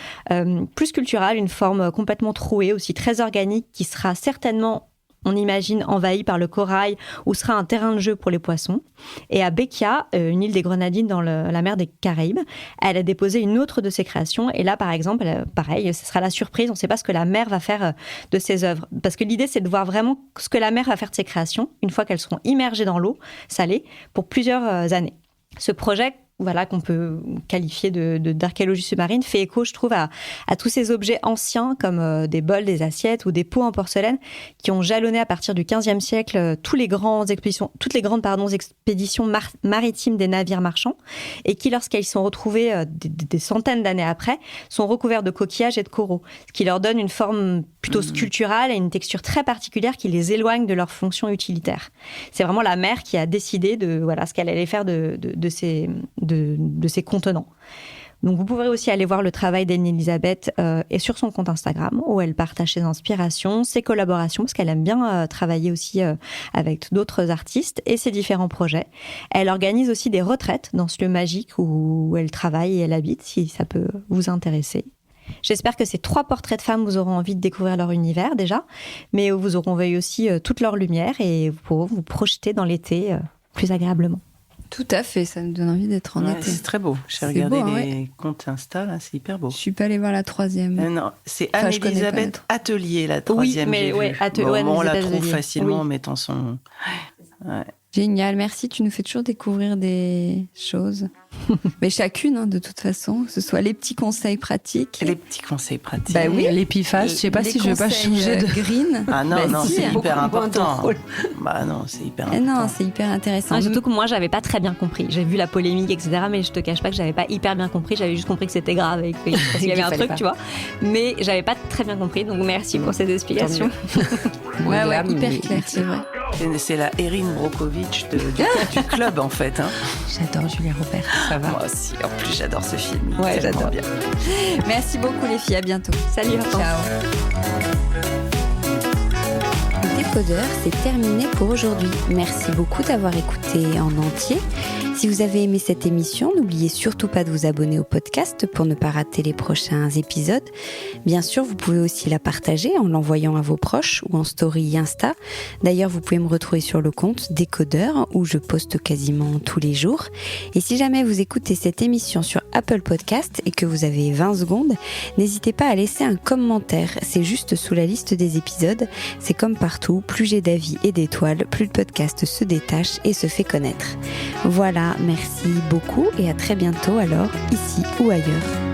plus sculpturale, une forme complètement trouée, aussi très organique, qui sera certainement, on imagine, envahie par le corail, ou sera un terrain de jeu pour les poissons. Et à Bekia, une île des Grenadines dans la mer des Caraïbes, elle a déposé une autre de ses créations. Et là, par exemple, pareil, ce sera la surprise. On ne sait pas ce que la mer va faire de ses œuvres. Parce que l'idée, c'est de voir vraiment ce que la mer va faire de ses créations, une fois qu'elles seront immergées dans l'eau salée, pour plusieurs années. Ce projet, qu'on peut qualifier d'archéologie sous-marine, fait écho, je trouve, à tous ces objets anciens comme des bols, des assiettes ou des pots en porcelaine qui ont jalonné à partir du XVe siècle toutes les grandes expéditions maritimes des navires marchands, et qui, lorsqu'elles sont retrouvées des centaines d'années après, sont recouverts de coquillages et de coraux, ce qui leur donne une forme plutôt sculpturale et une texture très particulière qui les éloigne de leur fonction utilitaire. C'est vraiment la mer qui a décidé de ce qu'elle allait faire de ces contenants. Donc vous pourrez aussi aller voir le travail d'Anne-Elisabeth et sur son compte Instagram, où elle partage ses inspirations, ses collaborations, parce qu'elle aime bien travailler aussi avec d'autres artistes, et ses différents projets. Elle organise aussi des retraites dans ce lieu magique où elle travaille et elle habite, si ça peut vous intéresser. J'espère que ces 3 portraits de femmes vous auront envie de découvrir leur univers déjà, mais vous auront vu aussi toute leur lumière, et vous pourrez vous projeter dans l'été plus agréablement. Tout à fait, ça me donne envie d'être en été. C'est très beau. J'ai regardé les comptes Insta, là, c'est hyper beau. Je suis pas allée voir la 3e. Non, c'est Anne-Elisabeth Atelier, la 3e. Oui, mais on la trouve facilement en mettant son... Ouais. Génial, merci. Tu nous fais toujours découvrir des choses. Mais chacune, de toute façon, que ce soit les petits conseils pratiques. Les petits conseils pratiques. Bah oui, l'épiphace, je sais pas si je vais pas changer de green. Ah non, c'est hyper important. Bah non, c'est hyper important. Non, c'est hyper intéressant. Surtout que moi, j'avais pas très bien compris. J'ai vu la polémique, etc. Mais je te cache pas que j'avais pas hyper bien compris. J'avais juste compris que c'était grave et qu'il y avait un truc, tu vois. Mais j'avais pas très bien compris. Donc merci pour ces explications. Ouais, hyper clair, c'est vrai. C'est la Erin Brockovich du club, en fait. J'adore Julia Roberts. Ça va. Moi aussi. En plus, j'adore ce film. Ouais, j'adore bien. Merci beaucoup, les filles. À bientôt. Salut. Ciao. Décodeur, c'est terminé pour aujourd'hui. Merci beaucoup d'avoir écouté en entier. Si vous avez aimé cette émission, n'oubliez surtout pas de vous abonner au podcast pour ne pas rater les prochains épisodes. Bien sûr, vous pouvez aussi la partager en l'envoyant à vos proches ou en story Insta. D'ailleurs, vous pouvez me retrouver sur le compte Décodeur où je poste quasiment tous les jours. Et si jamais vous écoutez cette émission sur Apple Podcast et que vous avez 20 secondes, n'hésitez pas à laisser un commentaire. C'est juste sous la liste des épisodes. C'est comme partout, plus j'ai d'avis et d'étoiles, plus le podcast se détache et se fait connaître. Voilà, merci beaucoup et à très bientôt alors, ici ou ailleurs.